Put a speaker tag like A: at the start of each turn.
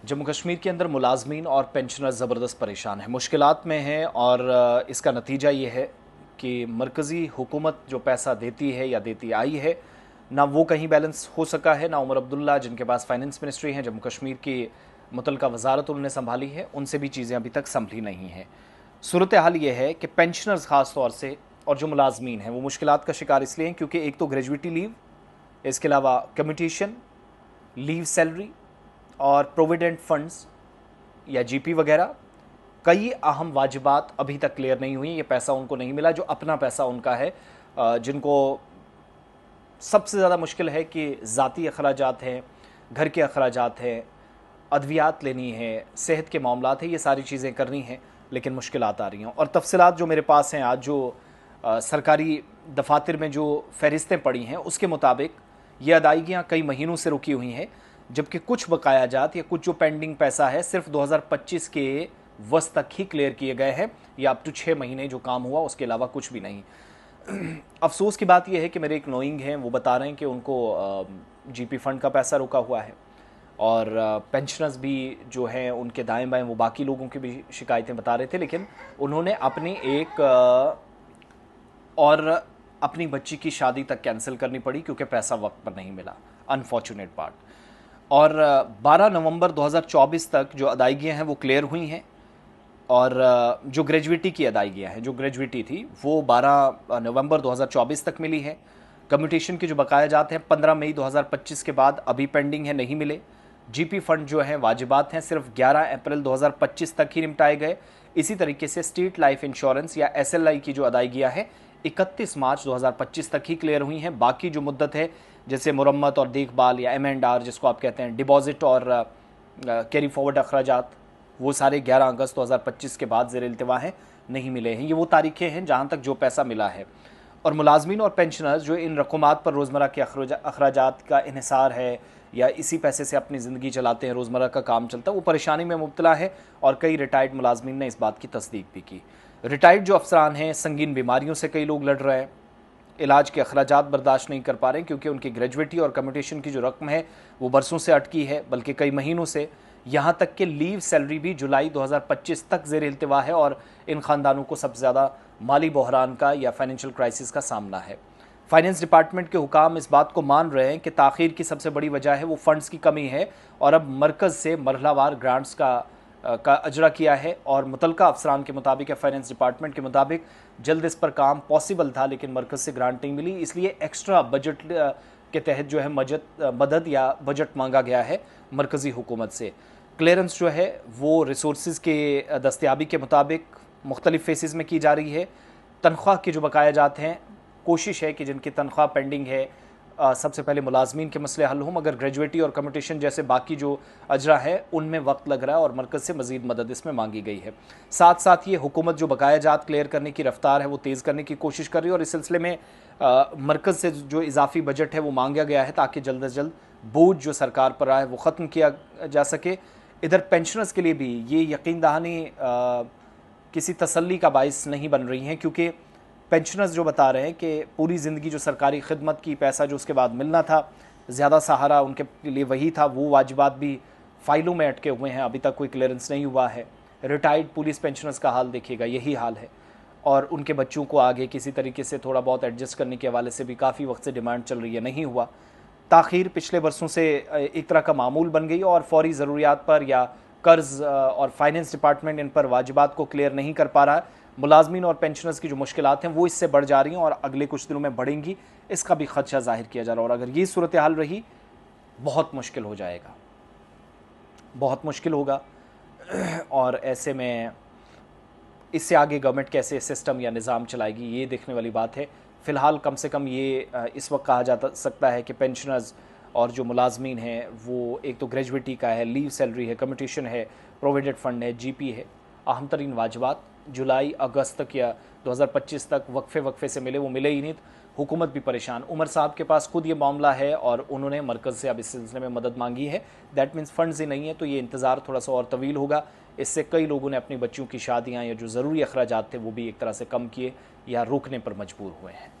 A: जम्मू कश्मीर के अंदर मुलाजमीन और पेंशनर ज़बरदस्त परेशान हैं, मुश्किलात में हैं और इसका नतीजा ये है कि मरकज़ी हुकूमत जो पैसा देती है या देती आई है, ना वो कहीं बैलेंस हो सका है, ना उमर अब्दुल्ला जिनके पास फाइनेंस मिनिस्ट्री है, जम्मू कश्मीर की मुतलका वजारत उन्होंने संभाली है, उनसे भी चीज़ें अभी तक संभली नहीं हैं। सूरत हाल ये है कि पेंशनर्स ख़ास तौर से और जो मुलाजमीन हैं वो मुश्किलात का शिकार इसलिए हैं क्योंकि एक तो ग्रेजुएटी लीव, इसके अलावा कम्यूटेशन लीव, सैलरी और प्रोविडेंट फंड्स या जीपी वगैरह कई अहम वाजिबात अभी तक क्लियर नहीं हुई। ये पैसा उनको नहीं मिला जो अपना पैसा उनका है। जिनको सबसे ज़्यादा मुश्किल है कि ज़ाती अखराजात हैं, घर के अखराजात हैं, अद्वियात लेनी है, सेहत के मामलात हैं, ये सारी चीज़ें करनी हैं, लेकिन मुश्किलात आ रही हैं। और तफसीलात जो मेरे पास हैं आज, जो सरकारी दफातर में जो फहरिस्तें पड़ी हैं उसके मुताबिक ये अदायगियाँ कई महीनों से रुकी हुई हैं, जबकि कुछ बकाया जात या कुछ जो पेंडिंग पैसा है सिर्फ 2025 के वस्त तक ही क्लियर किए गए हैं, या अप टू 6 महीने जो काम हुआ उसके अलावा कुछ भी नहीं। अफसोस की बात यह है कि मेरे एक नोइंग हैं, वो बता रहे हैं कि उनको जीपी फंड का पैसा रुका हुआ है और पेंशनर्स भी जो हैं उनके दाएं बाएं वो बाकी लोगों की भी शिकायतें बता रहे थे, लेकिन उन्होंने अपनी एक और अपनी बच्ची की शादी तक कैंसिल करनी पड़ी क्योंकि पैसा वक्त पर नहीं मिला। Unfortunate part. और 12 नवंबर 2024 तक जो अदायगियां हैं वो क्लियर हुई हैं और जो ग्रेजुएटी की अदायगियां हैं, जो ग्रेजुएटी थी वो 12 नवंबर 2024 तक मिली है। कम्यूटेशन के जो बकाया जाते हैं 15 मई 2025 के बाद अभी पेंडिंग है, नहीं मिले। जीपी फंड जो है वाजिबात हैं सिर्फ 11 अप्रैल 2025 तक ही निपटाए गए। इसी तरीके से स्टेट लाइफ इंश्योरेंस या एसएलआई की जो अदायगियां हैं 31 मार्च 2025 तक ही क्लियर हुई हैं। बाकी जो मुद्दत है जैसे मुरम्मत और देखभाल या M&R जिसको आप कहते हैं, डिपॉजिट और कैरी फॉरवर्ड अखराजात, वो सारे 11 अगस्त 2025 के बाद ज़ेर इल्तिवा हैं, नहीं मिले हैं। ये वो तारीखें हैं जहाँ तक जो पैसा मिला है। और मुलाजमीन और पेंशनर्स जो इन रकूमात पर रोज़मर्रा के अखराजात का इन्हिसार है या इसी पैसे से अपनी ज़िंदगी चलाते हैं, रोज़मर्रा का काम चलता है, वो परेशानी में मुब्तला है। और कई रिटायर्ड मुलाजमीन ने इस बात की तस्दीक भी की। रिटायर्ड जो अफसरान हैं, संगीन बीमारियों से कई लोग लड़ रहे हैं, इलाज के अखराजात बर्दाश्त नहीं कर पा रहे क्योंकि उनकी ग्रेजुएटी और कम्यूटेशन की जो रकम है वो बरसों से अटकी है, बल्कि कई महीनों से। यहाँ तक कि लीव सैलरी भी जुलाई 2025 तक ज़ेर इल्तिवा है और इन ख़ानदानों को सबसे ज़्यादा माली बहरान का या फाइनेंशियल क्राइसिस का सामना है। फाइनेंस डिपार्टमेंट के हुकाम इस बात को मान रहे हैं कि ताख़ीर की सबसे बड़ी वजह है वो फ़ंड्स की कमी है और अब मरकज़ से मरहलावार ग्रांट्स का अजरा किया है। और मुतलका अफसरान के मुताबिक या फाइनेंस डिपार्टमेंट के मुताबिक जल्द इस पर काम पॉसिबल था, लेकिन मरकज़ से ग्रांट नहीं मिली, इसलिए एक्स्ट्रा बजट के तहत जो है मदद या बजट मांगा गया है मरकज़ी हुकूमत से। क्लियरेंस जो है वो रिसोर्स के दस्तियाबी के मुताबिक मुख्तलिफ फेसेस में की जा रही है। तनख्वाह के जो बकाया जाते हैं, कोशिश है कि जिनकी तनख्वाह पेंडिंग है सबसे पहले मुलाजमीन के मसले हल हों, मगर ग्रेजुएटी और कम्यूटेशन जैसे बाकी जो अजरा है उनमें वक्त लग रहा है और मरकज़ से मज़ीद मदद इसमें मांगी गई है। साथ साथ ये हुकूमत जो बकाया जात क्लियर करने की रफ्तार है वो तेज़ करने की कोशिश कर रही है और इस सिलसिले में मरकज़ से जो इजाफी बजट है वो मांगा गया है ताकि जल्द अज जल्द बोझ जो सरकार पर आया है वो ख़त्म किया जा सके। इधर पेंशनर्स के लिए भी ये यकीन दहानी किसी तसल्ली का बाइस नहीं बन रही हैं, क्योंकि पेंशनर्स जो बता रहे हैं कि पूरी ज़िंदगी जो सरकारी खिदमत की पैसा जो उसके बाद मिलना था, ज़्यादा सहारा उनके लिए वही था, वो वाजिबात भी फ़ाइलों में अटके हुए हैं, अभी तक कोई क्लियरेंस नहीं हुआ है। रिटायर्ड पुलिस पेंशनर्स का हाल देखिएगा, यही हाल है। और उनके बच्चों को आगे किसी तरीके से थोड़ा बहुत एडजस्ट करने के हवाले से भी काफ़ी वक्त से डिमांड चल रही है, नहीं हुआ। ताख़ीर पिछले बरसों से एक तरह का मामूल बन गई और फौरी ज़रूरियात पर या कर्ज़ और फाइनेंस डिपार्टमेंट इन पर वाजिबात को क्लियर नहीं कर पा रहा है। मुलाजमीन और पेंशनर्स की जो मुश्किलात हैं वो इससे बढ़ जा रही हैं और अगले कुछ दिनों में बढ़ेंगी, इसका भी खदशा जाहिर किया जा रहा है। और अगर ये सूरत हाल रही बहुत मुश्किल हो जाएगा, बहुत मुश्किल होगा। और ऐसे में इससे आगे गवर्नमेंट कैसे सिस्टम या निज़ाम चलाएगी ये देखने वाली बात है। फ़िलहाल कम से कम ये इस वक्त कहा जा सकता है कि पेंशनर्स और जो मुलाजमीन हैं वो एक तो ग्रेजुएटी का है, लीव सैलरी है, कम्यूटेशन है, प्रोविडेंट फंड है, जीपी है, अहम तरीन वाजिबात जुलाई अगस्त तक या 2025 तक वक्फे से मिले, वो मिले ही नहीं। हुकूमत भी परेशान। उमर साहब के पास खुद ये मामला है और उन्होंने मरकज़ से अब इस सिलसिले में मदद मांगी है। दैट मीन्स फंड्स ही नहीं है, तो ये इंतज़ार थोड़ा सा और तवील होगा। इससे कई लोगों ने अपनी बच्चियों की शादियाँ या जो ज़रूरी अखराजात थे वो भी एक तरह से कम किए या रोकने पर मजबूर हुए हैं।